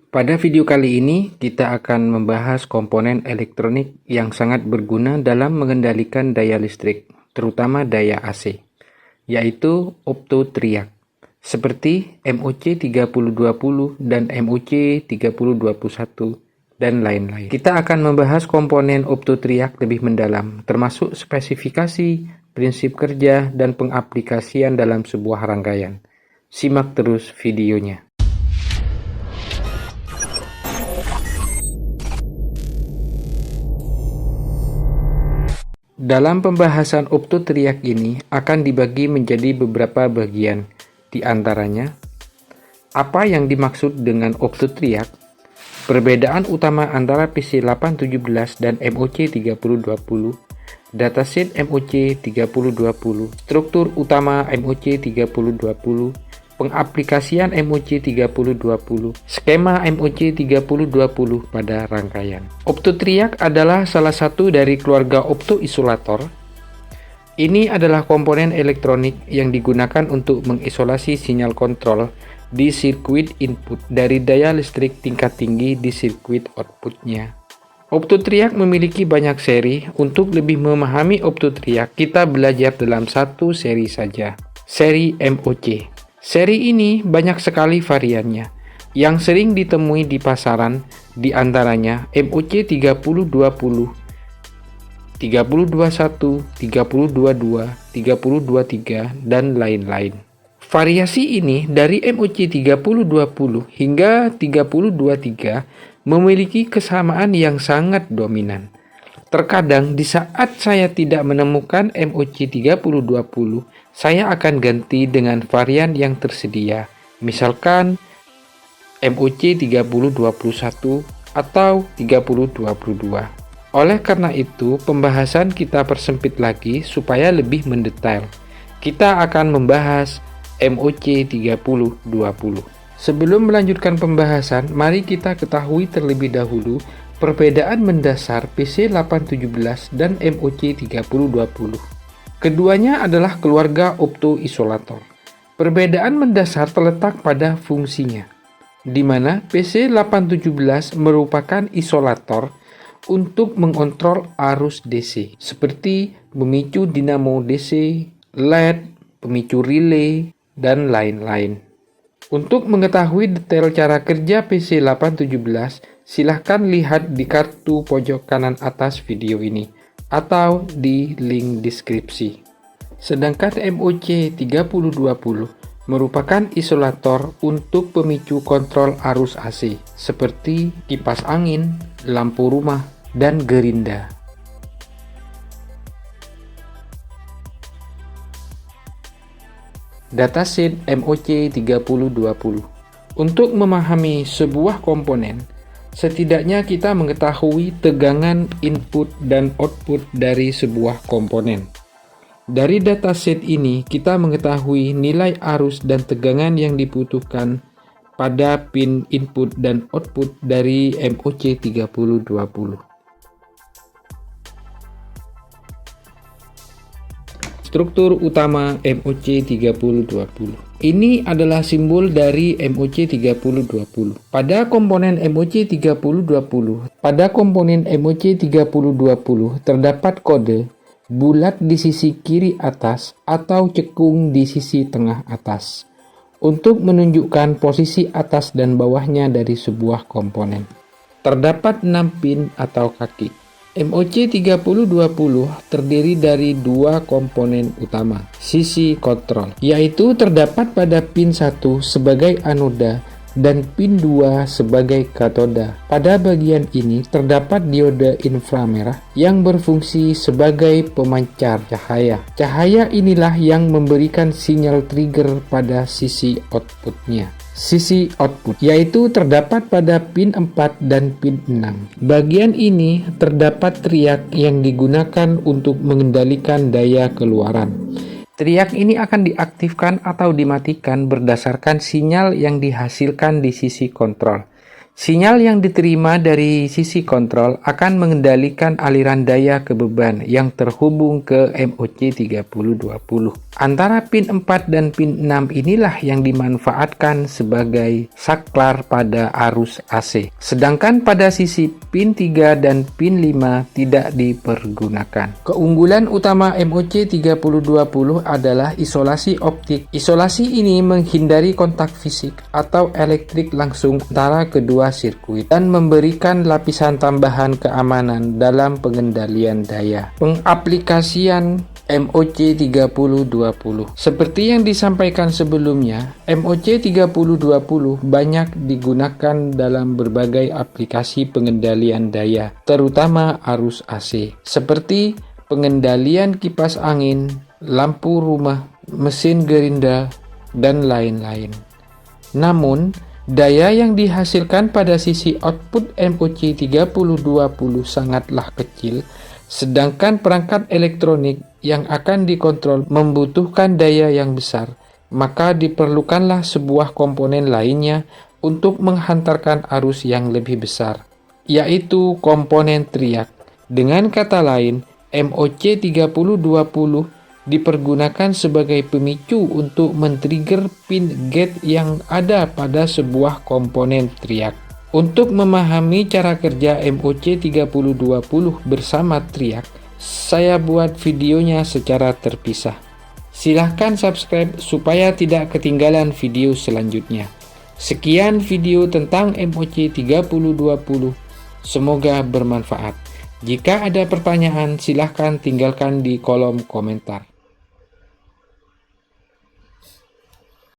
Pada video kali ini, kita akan membahas komponen elektronik yang sangat berguna dalam mengendalikan daya listrik, terutama daya AC, yaitu optotriak, seperti MOC 3020 dan MOC 3021, dan lain-lain. Kita akan membahas komponen optotriak lebih mendalam, termasuk spesifikasi, prinsip kerja, dan pengaplikasian dalam sebuah rangkaian. Simak terus videonya. Dalam pembahasan optotriak ini akan dibagi menjadi beberapa bagian, di antaranya apa yang dimaksud dengan optotriak, perbedaan utama antara PC817 dan MOC 3020, datasheet MOC 3020, struktur utama MOC 3020, pengaplikasian MOC 3020, skema MOC 3020 pada rangkaian. Optotriak adalah salah satu dari keluarga optoisolator. Ini adalah komponen elektronik yang digunakan untuk mengisolasi sinyal kontrol di sirkuit input dari daya listrik tingkat tinggi di sirkuit outputnya. Optotriak memiliki banyak seri. Untuk lebih memahami optotriak, kita belajar dalam satu seri saja, seri MOC. Seri ini banyak sekali variannya, yang sering ditemui di pasaran, di antaranya MOC 3020, 3021, 3022, 3023, dan lain-lain. Variasi ini dari MOC 3020 hingga 3023 memiliki kesamaan yang sangat dominan. Terkadang di saat saya tidak menemukan MOC 3020, saya akan ganti dengan varian yang tersedia, misalkan MOC 3021 atau 3022. Oleh karena itu, pembahasan kita persempit lagi supaya lebih mendetail. Kita akan membahas MOC 3020. Sebelum melanjutkan pembahasan, mari kita ketahui terlebih dahulu perbedaan mendasar PC817 dan MOC 3020. Keduanya adalah keluarga optoisolator. Perbedaan mendasar terletak pada fungsinya, di mana PC817 merupakan isolator untuk mengontrol arus DC, seperti pemicu dinamo DC, LED, pemicu relay, dan lain-lain. Untuk mengetahui detail cara kerja PC817, silahkan lihat di kartu pojok kanan atas video ini atau di link deskripsi. Sedangkan MOC 3020 merupakan isolator untuk pemicu kontrol arus AC seperti kipas angin, lampu rumah, dan gerinda. Datasheet MOC 3020. Untuk memahami sebuah komponen, setidaknya kita mengetahui tegangan input dan output dari sebuah komponen. Dari datasheet ini, kita mengetahui nilai arus dan tegangan yang dibutuhkan pada pin input dan output dari MOC 3020. Struktur utama MOC 3020. Ini adalah simbol dari MOC 3020. Pada komponen MOC 3020 terdapat kode bulat di sisi kiri atas atau cekung di sisi tengah atas untuk menunjukkan posisi atas dan bawahnya dari sebuah komponen. Terdapat 6 pin atau kaki. MOC 3020 terdiri dari dua komponen utama, sisi kontrol, yaitu terdapat pada pin 1 sebagai anoda dan pin 2 sebagai katoda. Pada bagian ini terdapat diode inframerah yang berfungsi sebagai pemancar cahaya. Cahaya inilah yang memberikan sinyal trigger pada sisi outputnya. Sisi output, yaitu terdapat pada pin 4 dan pin 6. Bagian ini terdapat triak yang digunakan untuk mengendalikan daya keluaran. Triak ini akan diaktifkan atau dimatikan berdasarkan sinyal yang dihasilkan di sisi kontrol. Sinyal yang diterima dari sisi kontrol akan mengendalikan aliran daya ke beban yang terhubung ke MOC 3020. Antara pin 4 dan pin 6 inilah yang dimanfaatkan sebagai saklar pada arus AC. Sedangkan pada sisi pin 3 dan pin 5 tidak dipergunakan. Keunggulan utama MOC 3020 adalah isolasi optik. Isolasi ini menghindari kontak fisik atau elektrik langsung antara kedua sirkuit dan memberikan lapisan tambahan keamanan dalam pengendalian daya. Pengaplikasian MOC 3020. Seperti yang disampaikan sebelumnya, MOC 3020 banyak digunakan dalam berbagai aplikasi pengendalian daya, terutama arus AC, seperti pengendalian kipas angin, lampu rumah, mesin gerinda, dan lain-lain. Namun, daya yang dihasilkan pada sisi output MOC 3020 sangatlah kecil, sedangkan perangkat elektronik yang akan dikontrol membutuhkan daya yang besar, maka diperlukanlah sebuah komponen lainnya untuk menghantarkan arus yang lebih besar, yaitu komponen teriak. Dengan kata lain, MOC 3020 dipergunakan sebagai pemicu untuk men-trigger pin gate yang ada pada sebuah komponen teriak. Untuk memahami cara kerja MOC 3020 bersama teriak, saya buat videonya secara terpisah. Silahkan subscribe supaya tidak ketinggalan video selanjutnya. Sekian video tentang MOC 3020. Semoga bermanfaat. Jika ada pertanyaan, silahkan tinggalkan di kolom komentar.